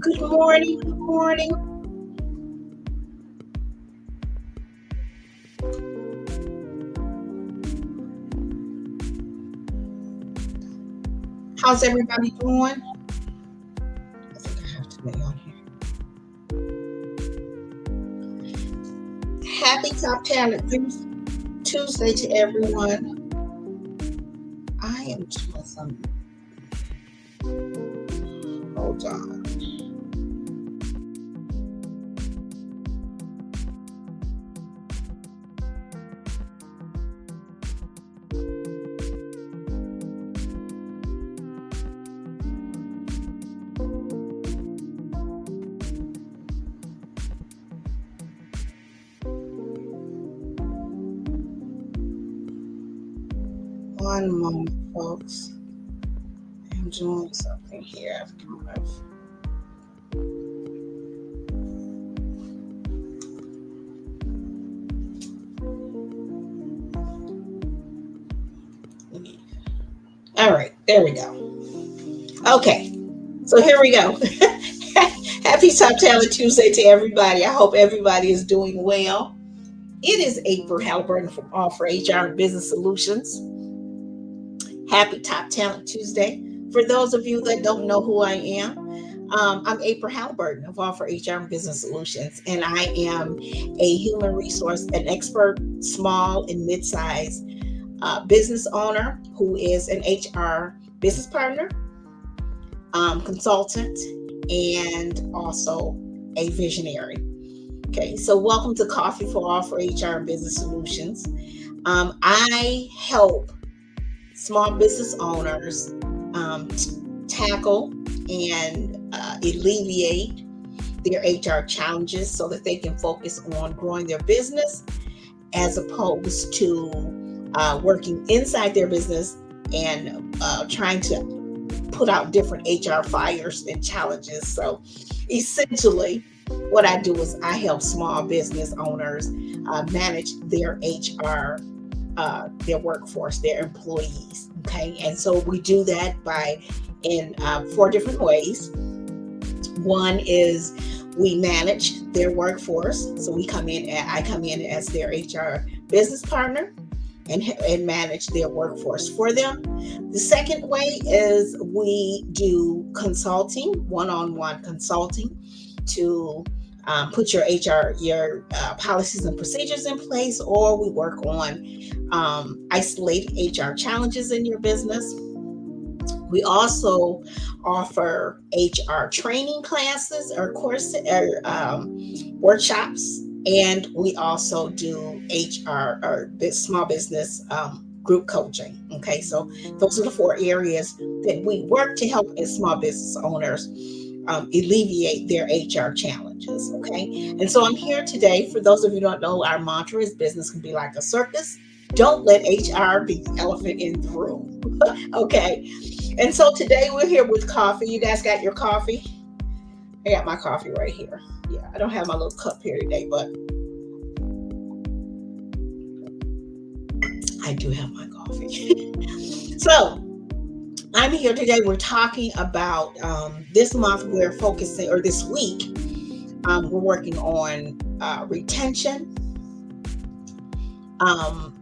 Good morning. Good morning. How's everybody doing? I think I have to be on here. Happy Top Talent Tuesday to everyone. I am doing some. Hold on. One moment, folks. I'm doing something here. All right, there we go. Okay, so here we go. Happy Top Talent Tuesday to everybody. I hope everybody is doing well. It is April Halliburton from Offer HR and Business Solutions. Happy Top Talent Tuesday. For those of you that don't know who I am, I'm April Halliburton of Offer HR and Business Solutions, and I am a human resource, an expert, small and mid-sized business owner who is an HR business partner, consultant, and also a visionary. Okay, so welcome to Coffee for Offer HR and Business Solutions. I help small business owners tackle and alleviate their HR challenges so that they can focus on growing their business as opposed to working inside their business and trying to put out different HR fires and challenges. So essentially, what I do is I help small business owners manage their HR, their workforce, their employees. Okay, and so we do that by in four different ways. One is we manage their workforce, so I come in as their HR business partner and manage their workforce for them. The second way is we do consulting, one-on-one consulting to put your HR, your policies and procedures in place, or we work on isolated HR challenges in your business. We also offer HR training classes or courses or workshops, and we also do HR or small business group coaching. Okay, so those are the four areas that we work to help small business owners alleviate their HR challenges. Okay, and so I'm here today. For those of you who don't know, our mantra is business can be like a circus. Don't let HR be the elephant in the room. Okay, and so today we're here with coffee. You guys got your coffee? I got my coffee right here. Yeah, I don't have my little cup here today, but I do have my coffee. So I'm here today. We're talking about this month. We're focusing, or this week, we're working on retention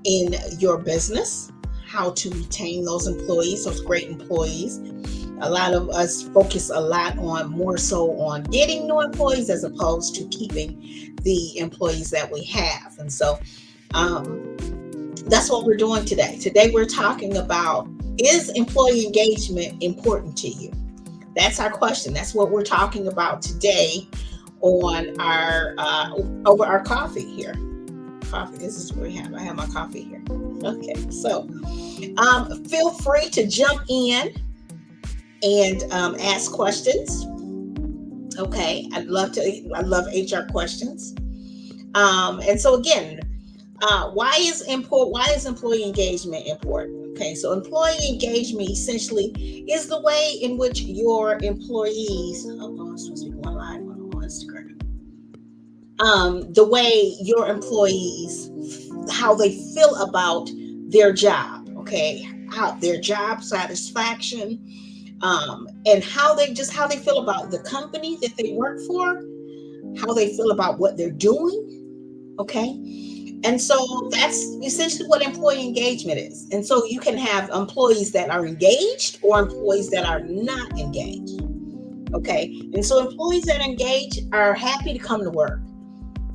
in your business, how to retain those employees, those great employees. A lot of us focus a lot on more so on getting new employees as opposed to keeping the employees that we have. And so that's what we're doing today. Today we're talking about, is employee engagement important to you? That's our question. That's what we're talking about today on our over our coffee here. Coffee. This is what we have. I have my coffee here. Okay, so feel free to jump in and ask questions. Okay, I love HR questions. And so again, why is employee engagement important? Okay, so employee engagement essentially is the way in which your employees. Oh, I'm supposed to be going live on Instagram. The way your employees, how they feel about their job. Okay, how their job satisfaction, And how they feel about the company that they work for, how they feel about what they're doing. Okay. And so that's essentially what employee engagement is. And so you can have employees that are engaged or employees that are not engaged. Okay. And so employees that engage are happy to come to work.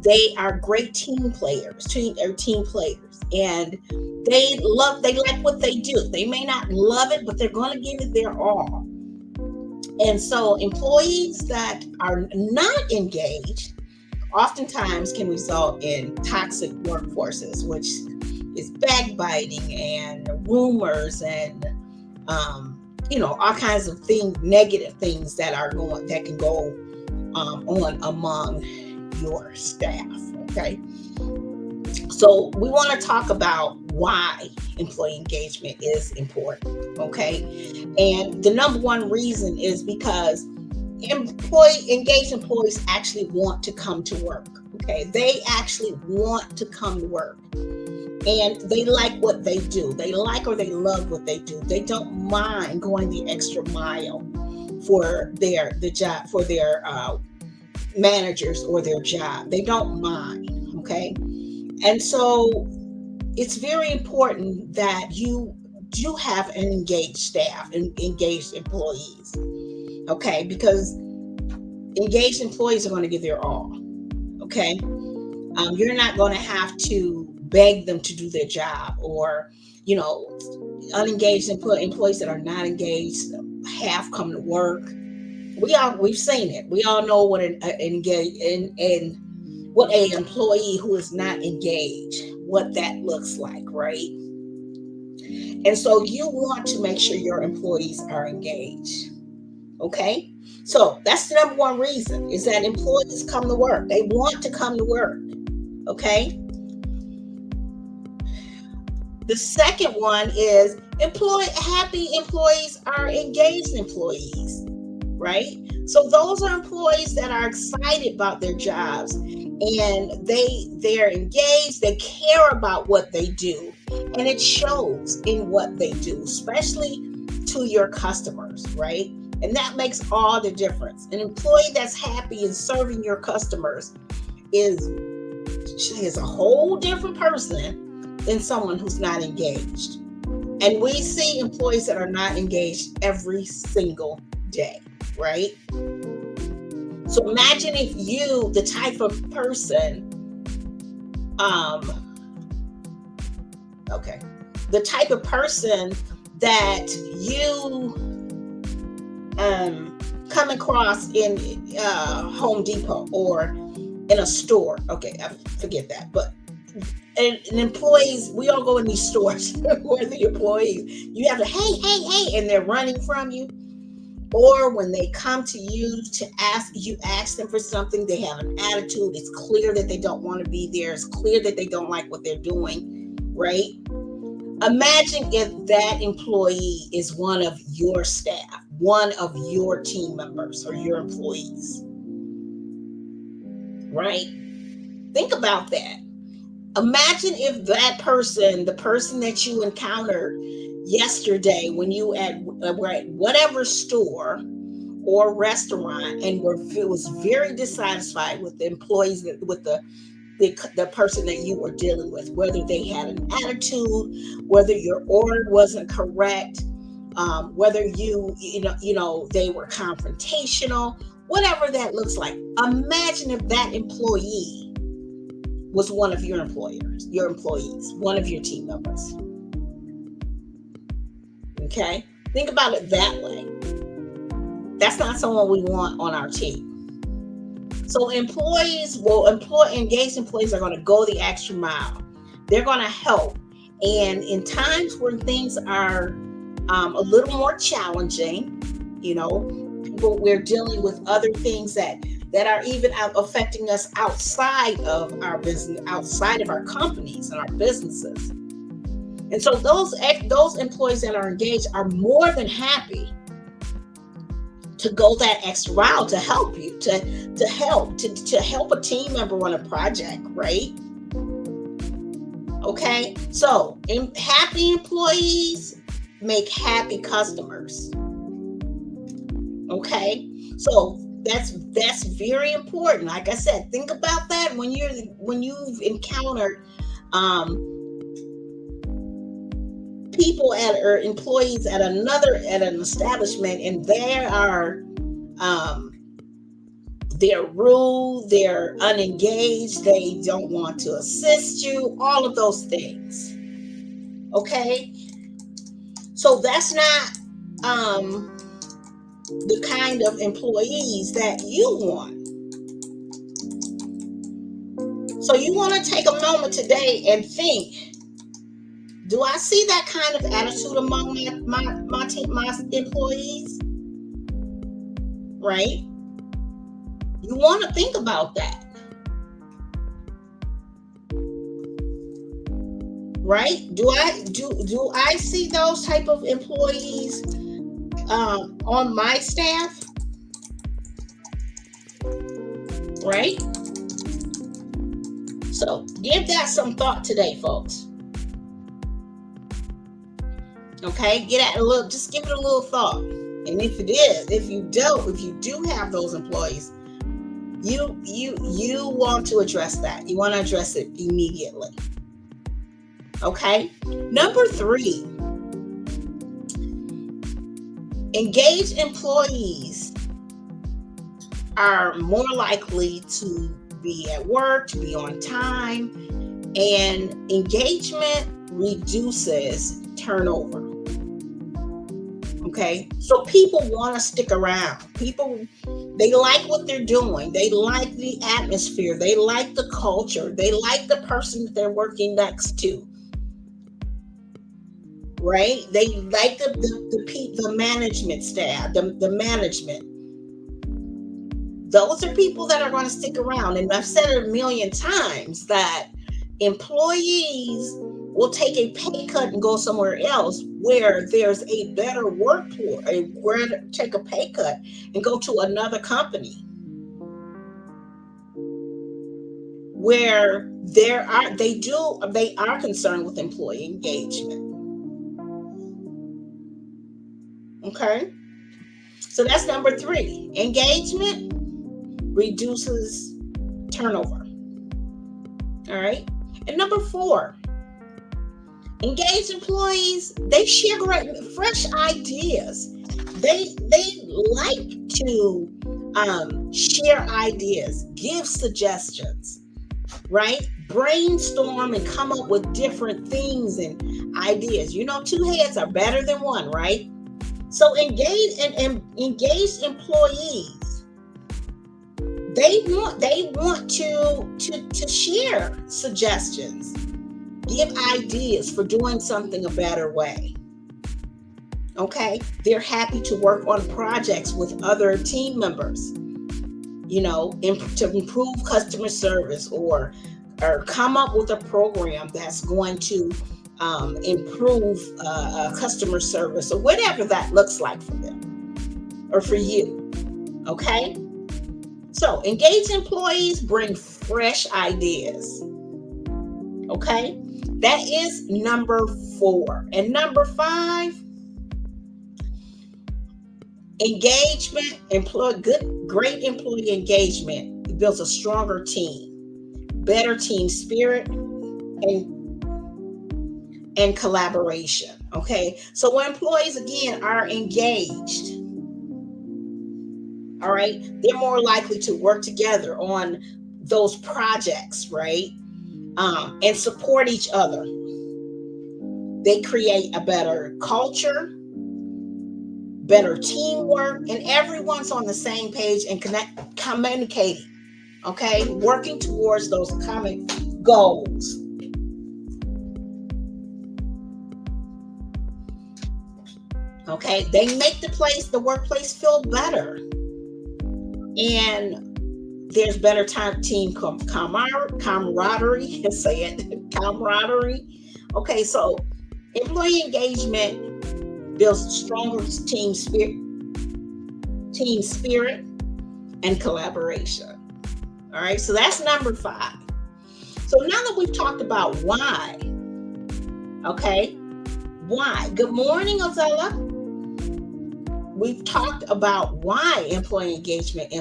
They are great team players. And they like what they do. They may not love it, but they're going to give it their all. And so employees that are not engaged oftentimes can result in toxic workforces, which is backbiting and rumors and all kinds of things, negative things that can go on among your staff. Okay, so we want to talk about why employee engagement is important. Okay, and the number one reason is because engaged employees actually want to come to work. Okay, they actually want to come to work, and they like what they do. They like or they love what they do. They don't mind going the extra mile for the job, for their managers or their job. They don't mind. Okay, and so it's very important that you do have an engaged staff and engaged employees. Okay, because engaged employees are going to give their all. Okay, you're not going to have to beg them to do their job, or unengaged employees that are not engaged half come to work. We've seen it. We all know what an engaged and what a employee who is not engaged, what that looks like, right? And so you want to make sure your employees are engaged. Okay, so that's the number one reason, is that employees come to work. They want to come to work. Okay, the second one is happy employees are engaged employees, right? So those are employees that are excited about their jobs, and they're engaged. They care about what they do, and it shows in what they do, especially to your customers, right? And that makes all the difference. An employee that's happy and serving your customers is a whole different person than someone who's not engaged. And we see employees that are not engaged every single day, right? So imagine if you, the type of person, the type of person that you come across in Home Depot or in a store. Okay, I forget that. But and employees, we all go in these stores where the employees, you have to, hey, and they're running from you. Or when they come to you ask them for something, they have an attitude. It's clear that they don't want to be there. It's clear that they don't like what they're doing, right? Imagine if that employee is one of your staff, one of your team members or your employees, right? Think about that. Imagine if that person, the person that you encountered yesterday when you were at whatever store or restaurant and was very dissatisfied with the employees, with the person that you were dealing with, whether they had an attitude, whether your order wasn't correct, whether they were confrontational, whatever that looks like. Imagine if that employee was one of your employees, one of your team members. Okay, think about it that way. That's not someone we want on our team. So engaged employees are going to go the extra mile. They're going to help. And in times when things are a little more challenging, we're dealing with other things that are even affecting us outside of our business, outside of our companies and our businesses. And so those employees that are engaged are more than happy to go that extra mile to help you, to help a team member on a project, right? Okay, so happy employees make happy customers. Okay, so that's very important. Like I said, think about that when you've encountered um, people at or employees at an establishment, and um, they're rude, they're unengaged, they don't want to assist you, all of those things. Okay, so that's not the kind of employees that you want. So you want to take a moment today and think, do I see that kind of attitude among my employees? Right? You want to think about that, right? Do I see those type of employees on my staff? Right? So give that some thought today, folks. Okay, get at a little, just give it a little thought. And if you do have those employees, you want to address that. You want to address it immediately. Okay. Number 3, engaged employees are more likely to be at work, to be on time, and engagement reduces turnover. Okay, so people want to stick around. People, they like what they're doing. They like the atmosphere. They like the culture. They like the person that they're working next to. Right? They like the management staff, the management. Those are people that are going to stick around. And I've said it a million times that employees will take a pay cut and go somewhere else where there's a better workforce, where take a pay cut and go to another company where they are concerned with employee engagement. Okay, so that's number 3. Engagement reduces turnover. All right, and number 4, engaged employees, they share great fresh ideas. They like to share ideas, give suggestions, right? Brainstorm and come up with different things and ideas. You know, 2 heads are better than 1, right? So engaged employees, they want to share suggestions, give ideas for doing something a better way. Okay, they're happy to work on projects with other team members, you know, to improve customer service, or come up with a program that's going to improve customer service, or whatever that looks like for them or for you. Okay, so engaged employees bring fresh ideas. Okay, that is number 4. And number 5, engagement, great employee engagement builds a stronger team, better team spirit, and collaboration. Okay, so when employees again are engaged, all right, they're more likely to work together on those projects, right? And support each other. They create a better culture, better teamwork, and everyone's on the same page and communicating. Okay, working towards those common goals. Okay, they make the workplace feel better, and there's better team camaraderie. Say it, camaraderie. Okay, so employee engagement builds stronger team spirit, and collaboration. All right, so that's number 5. So now that we've talked about why, okay, why? Good morning, Ozella. we've talked about why employee engagement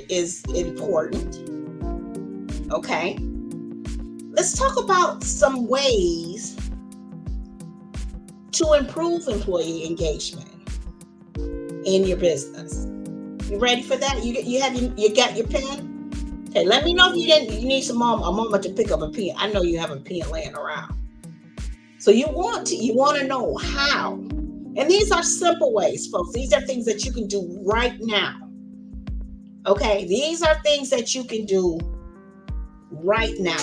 is important. Okay, let's talk about some ways to improve employee engagement in your business. You ready for that? You got your pen? Okay, let me know if you need a moment to pick up a pen. I know you have a pen laying around. So you want to know how. And these are simple ways, folks. These are things that you can do right now. Okay, these are things that you can do right now.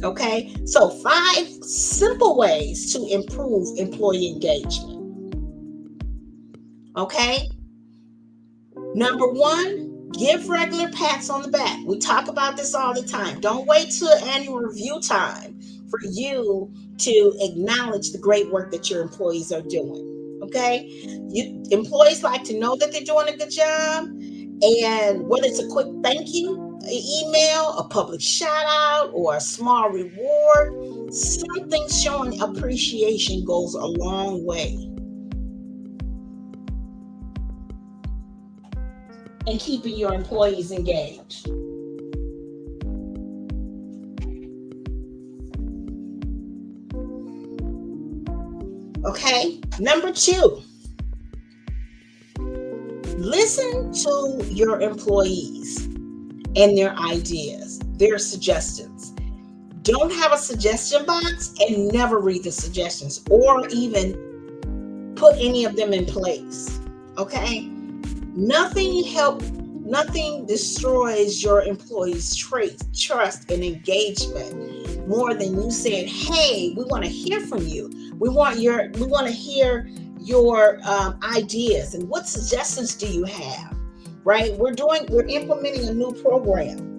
Okay, so 5 simple ways to improve employee engagement. Okay, number 1, give regular pats on the back. We talk about this all the time. Don't wait till annual review time for you to acknowledge the great work that your employees are doing. Okay, employees like to know that they're doing a good job, and whether it's a quick thank you email, a public shout out, or a small reward, something showing appreciation goes a long way in keeping your employees engaged. Okay, number 2, listen to your employees and their ideas, their suggestions. Don't have a suggestion box and never read the suggestions or even put any of them in place. Okay? Nothing destroys your employees' trust and engagement more than you saying, "Hey, we want to hear from you. We want to hear your ideas, and what suggestions do you have?" Right? We're implementing a new program.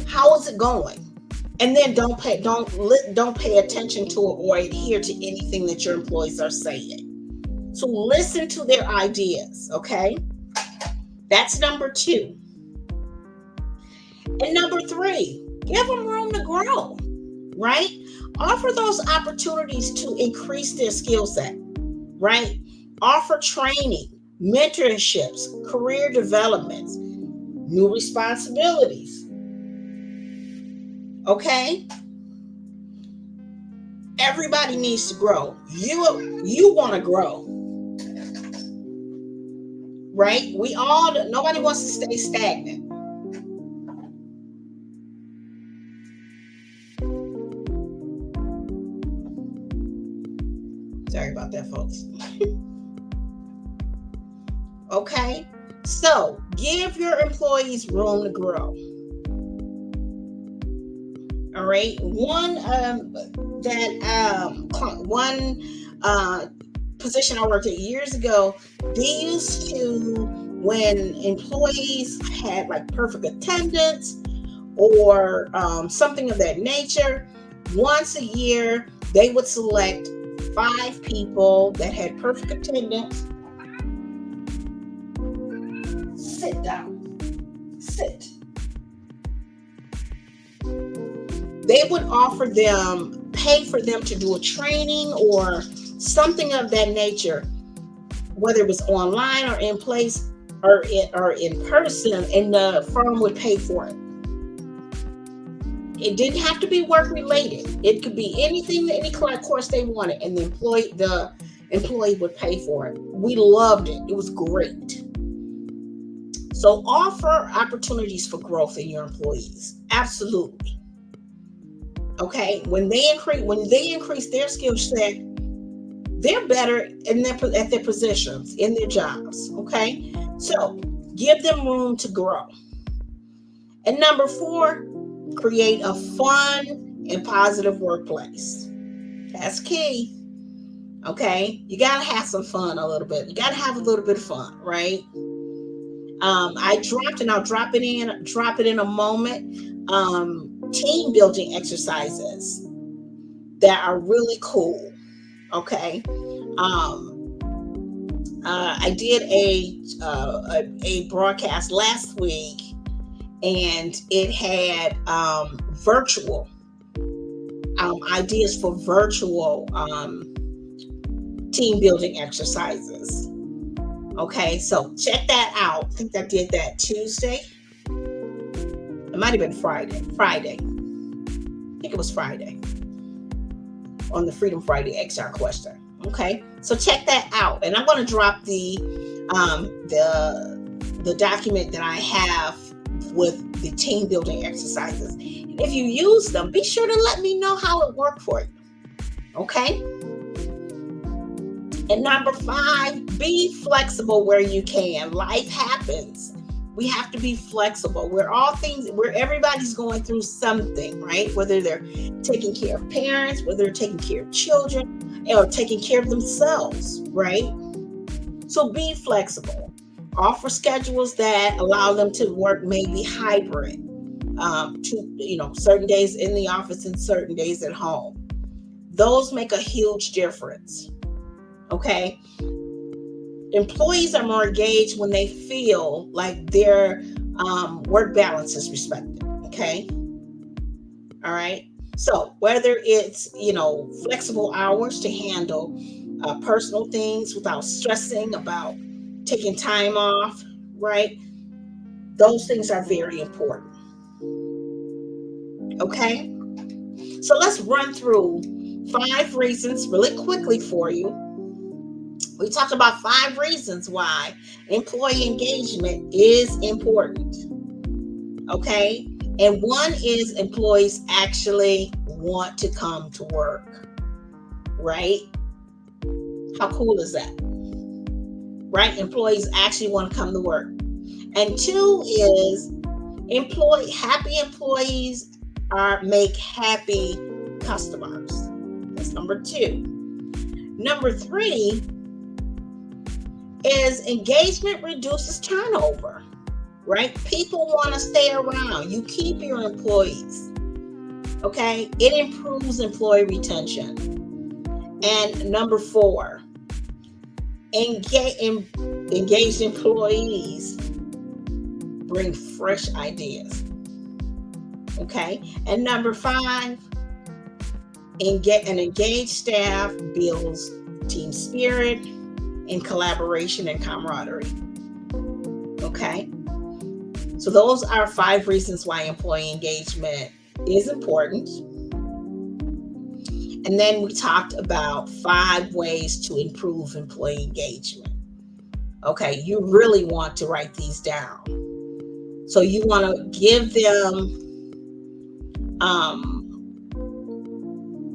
How is it going? And then don't pay attention to it or adhere to anything that your employees are saying. So listen to their ideas, okay? That's number 2. And number 3, give them room to grow, right? Offer those opportunities to increase their skill set, right? Offer training, mentorships, career developments, new responsibilities. Okay? Everybody needs to grow. You want to grow. Right? Nobody wants to stay stagnant. Sorry about that, folks. Okay? So, give your employees room to grow. All right. One position I worked at years ago, they used to, when employees had like perfect attendance or something of that nature, once a year they would select 5 people that had perfect attendance. Sit down. Sit. They would pay for them to do a training or something of that nature, whether it was online or in place or in person, and the firm would pay for it. It didn't have to be work related. It could be anything, any course they wanted, and the employee would pay for it. We loved it. It was great. So offer opportunities for growth in your employees. Absolutely. Okay, when they increase their skill set, they're better at their positions, in their jobs. Okay, so give them room to grow. And number 4, create a fun and positive workplace. That's key. Okay, you gotta have some fun a little bit. You gotta have a little bit of fun, right? I'll drop it in a moment. Team building exercises that are really cool. Okay. I did a broadcast last week, and it had virtual. ideas for virtual team building exercises. Okay, so check that out. I think I did that Tuesday. It might have been Friday. Friday. I think it was Friday on the Freedom Friday HR question. Okay, so check that out, and I'm going to drop the document that I have with the team building exercises. And if you use them, be sure to let me know how it worked for you. Okay. And number 5, be flexible where you can. Life happens. We have to be flexible. Everybody's going through something, right? Whether they're taking care of parents, whether they're taking care of children, or taking care of themselves, right? So be flexible. Offer schedules that allow them to work maybe hybrid, certain days in the office and certain days at home. Those make a huge difference. Okay. Employees are more engaged when they feel like their work balance is respected. Okay. All right. So whether it's, flexible hours to handle personal things without stressing about taking time off, right? Those things are very important. Okay. So let's run through 5 reasons really quickly for you. We talked about 5 reasons why employee engagement is important. Okay. And one is employees actually want to come to work. Right? How cool is that? Right? Employees actually want to come to work. And 2 is happy employees make happy customers. That's number 2. Number 3 is engagement reduces turnover, right? People want to stay around. You keep your employees, okay? It improves employee retention. And number 4, engaged employees bring fresh ideas, okay? And number 5, an engaged staff builds team spirit and collaboration and camaraderie. Okay. So those are 5 reasons why employee engagement is important. And then we talked about 5 ways to improve employee engagement. Okay. You really want to write these down. So you want to give them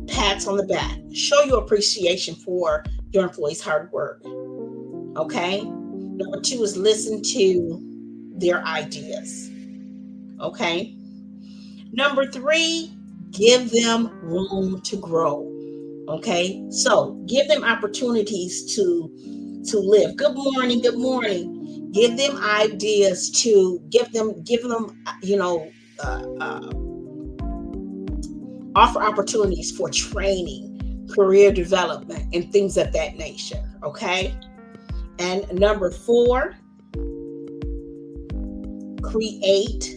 pats on the back. Show your appreciation for your employees' hard work. Okay. Number 2 is listen to their ideas. Okay. Number 3, give them room to grow. Okay. So give them opportunities to live. Good morning. Good morning. Give them ideas to give them, offer opportunities for training, career development, and things of that nature. Okay. And number 4, create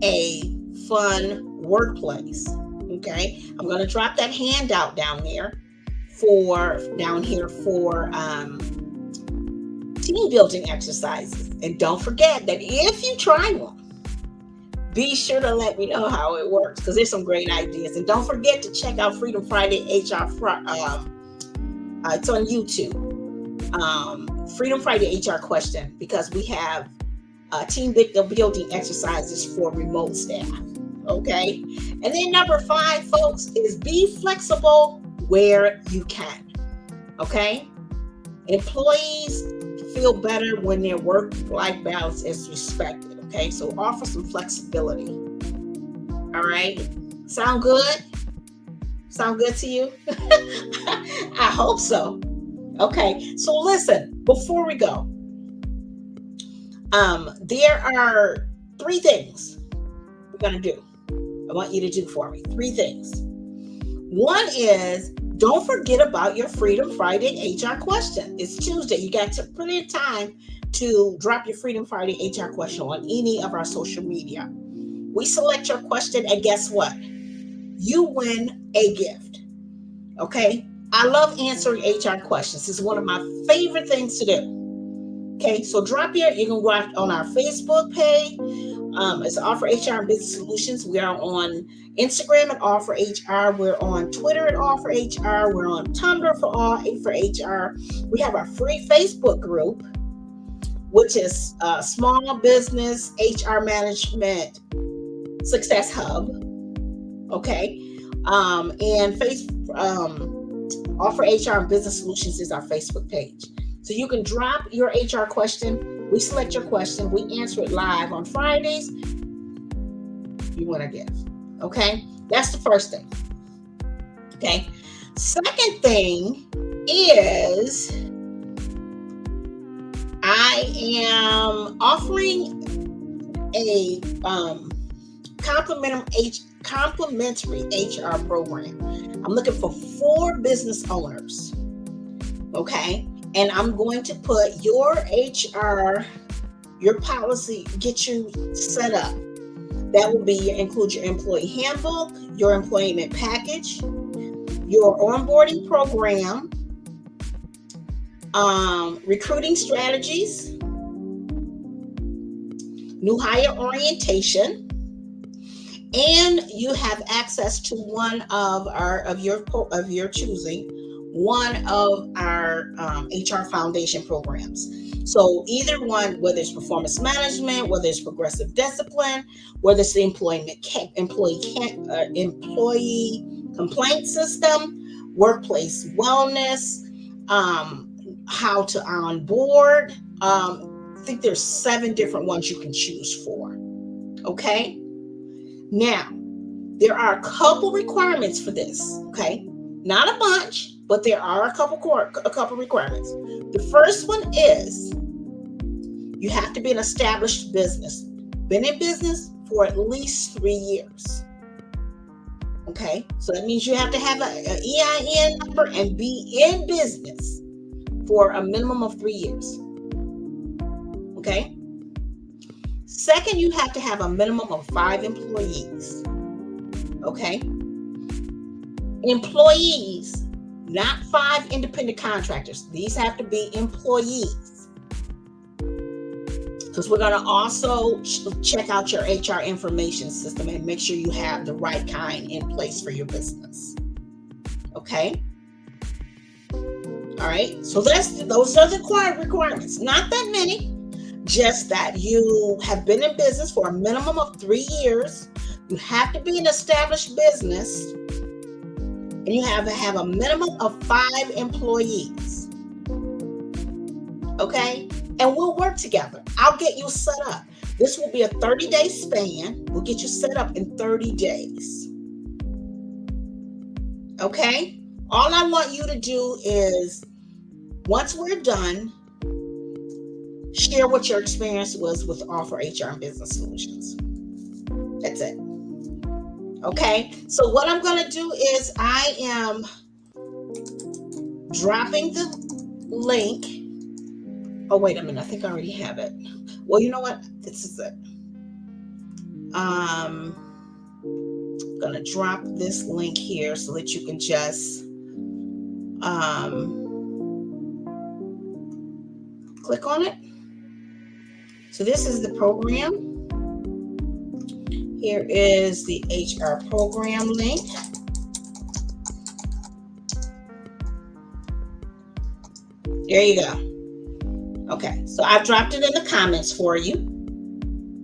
a fun workplace. Okay. I'm going to drop that handout down here for team building exercises. And don't forget that if you try one, be sure to let me know how it works, because there's some great ideas. And don't forget to check out Freedom Friday HR. It's on YouTube. Freedom Friday HR question, because we have team building exercises for remote staff. Okay. And then number 5, folks, is be flexible where you can. Okay. Employees feel better when their work-life balance is respected. Okay. So offer some flexibility. All right. Sound good? Sound good to you? I hope so. Okay. So listen, before we go, there are 3 things we're going to do. I want you to do for me 3 things. One is, don't forget about your Freedom Friday HR question. It's Tuesday. You got plenty of time to drop your Freedom Friday HR question on any of our social media. We select your question, and guess what? you win a gift. Okay. I love answering HR questions. It's one of my favorite things to do. Okay, so you can go out on our Facebook page. It's Offer HR and Business Solutions. We are on Instagram at Offer HR. We're on Twitter at Offer HR. We're on Tumblr for HR. We have our free Facebook group, which is Small Business HR Management Success Hub. Okay, and Offer HR and Business Solutions is our Facebook page. So you can drop your HR question. We select your question. We answer it live on Fridays. You win a gift. Okay? That's the first thing. Okay? Second thing is I am offering a complimentary HR program. I'm looking for 4 business owners. Okay? And I'm going to put your HR, your policy, get you set up. That will include your employee handbook, your employment package, your onboarding program, recruiting strategies, new hire orientation, and you have access to one of your choosing, one of our HR Foundation programs. So either one, whether it's performance management, whether it's progressive discipline, whether it's the employee complaint system, workplace wellness, how to onboard. I think there's 7 different ones you can choose for. Okay. Now, there are a couple requirements for this. Okay. Not a bunch, but there are a couple requirements. The first one is you have to be an established business. Been in business for at least 3 years. Okay, so that means you have to have an EIN number and be in business for a minimum of 3 years. Okay. Second, you have to have a minimum of 5 employees. Okay. Employees, not 5 independent contractors. These have to be employees. Because we're going to also check out your HR information system and make sure you have the right kind in place for your business. Okay? All right. So those are the requirements. Not that many. Just that you have been in business for a minimum of 3 years. You have to be an established business. And you have to have a minimum of 5 employees. Okay? And we'll work together. I'll get you set up. This will be a 30-day span. We'll get you set up in 30 days. Okay? All I want you to do is, once we're done, share what your experience was with Offer HR and Business Solutions. That's it. Okay, so what I'm going to do is I am dropping the link. Oh, wait a minute. I think I already have it. Well, you know what? This is it. I'm going to drop this link here so that you can just click on it. So this is the program. Here is the HR program link. There you go. Okay, so I've dropped it in the comments for you.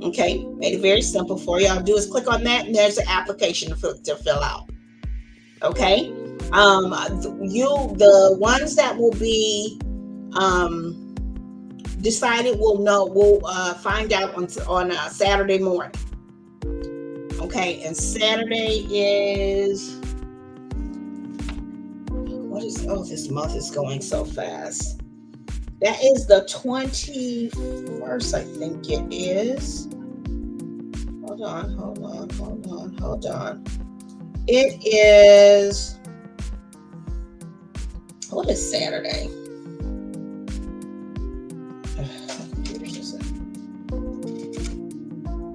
Okay, made it very simple for you. All you do is click on that, and there's an application to fill out. Okay, the ones that will be decided we'll find out on Saturday morning. Okay, and Saturday is this month is going so fast. That is the 21st, I think it is. Hold on. It is, what is Saturday?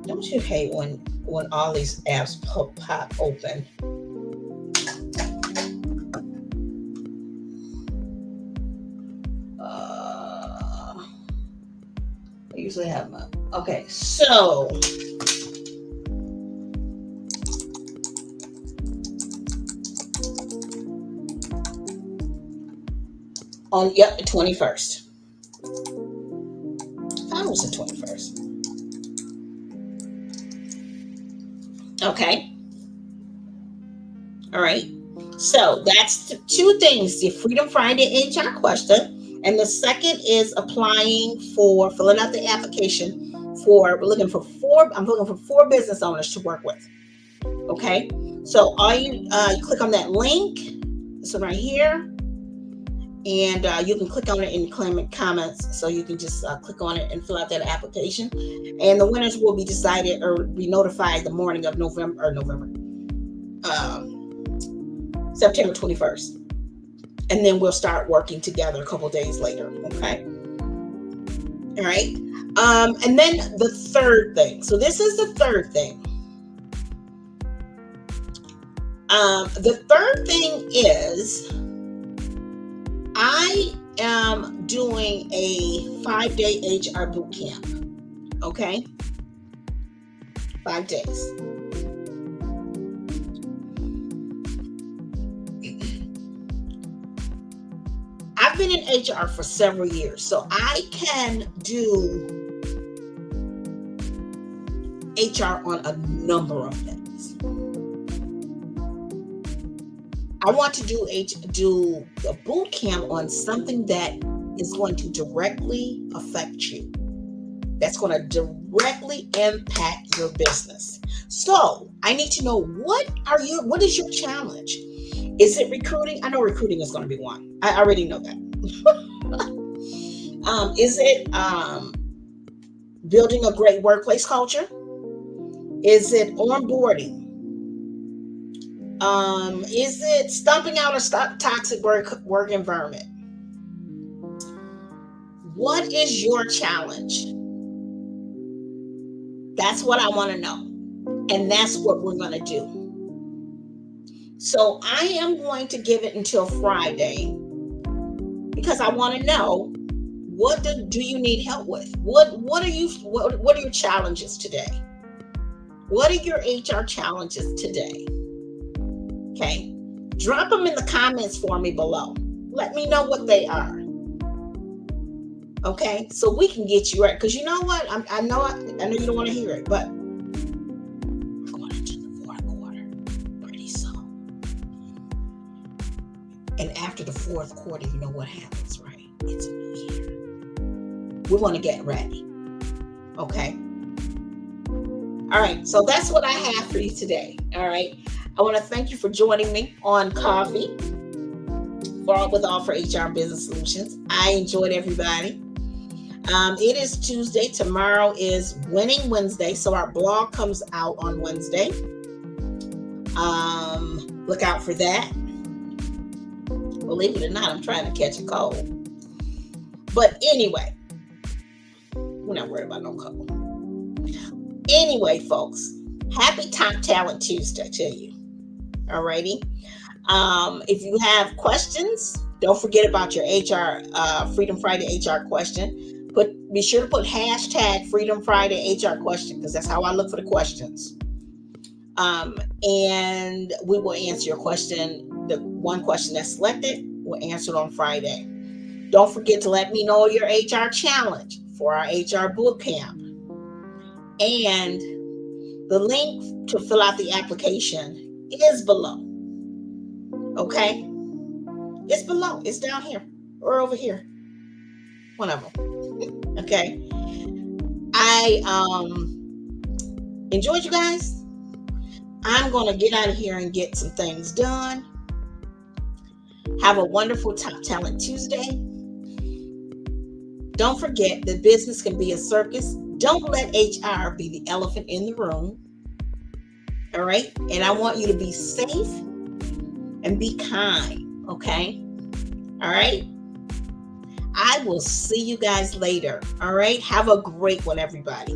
Don't you hate when all these apps pop open usually have them up. Okay, so on the 21st. I thought it was the 21st. Okay. All right. So that's the two things: the Freedom Friday HR question, and the second is filling out the application for. We're looking for four. I'm looking for 4 business owners to work with. Okay. So all you click on that link. This one right here. And you can click on it in the comments, so you can just click on it and fill out that application. And the winners will be decided or be notified the morning of September 21st. And then we'll start working together a couple days later. Okay. All right. And then the third thing. So this is the third thing. The third thing is I am doing a 5-day HR boot camp. Okay? 5 days. I've been in HR for several years, so I can do HR on a number of things. I want to do a boot camp on something that is going to directly affect you. That's going to directly impact your business. So I need to know what is your challenge? Is it recruiting? I know recruiting is going to be one. I already know that. Is it building a great workplace culture? Is it onboarding? Is it stomping out a toxic work environment? What is your challenge? That's what I want to know. And that's what we're going to do. So I am going to give it until Friday because I want to know, what do you need help with? What are your challenges today? What are your HR challenges today? Okay. Drop them in the comments for me below. Let me know what they are. Okay. So we can get you right. Because you know what? I know you don't want to hear it, but we're going into the 4th quarter pretty soon. And after the 4th quarter, you know what happens, right? It's a new year. We want to get ready. Okay. All right. So that's what I have for you today. All right. I want to thank you for joining me on Coffee with All for HR Business Solutions. I enjoyed everybody. It is Tuesday. Tomorrow is Winning Wednesday. So our blog comes out on Wednesday. Look out for that. Believe it or not, I'm trying to catch a cold. But anyway, we're not worried about no cold. Anyway, folks, happy Top Talent Tuesday to you. Alrighty. If you have questions, don't forget about your HR Freedom Friday HR question. Be sure to put hashtag Freedom Friday HR question, because that's how I look for the questions. And we will answer your question. The one question that's selected, we'll answer it on Friday. Don't forget to let me know your HR challenge for our HR boot camp. And the link to fill out the application is below. Okay? It's below. It's down here or over here. One of them. Okay? I enjoyed you guys. I'm going to get out of here and get some things done. Have a wonderful Top Talent Tuesday. Don't forget that business can be a circus. Don't let HR be the elephant in the room. All right? And I want you to be safe and be kind. Okay? All right? I will see you guys later. All right? Have a great one, everybody.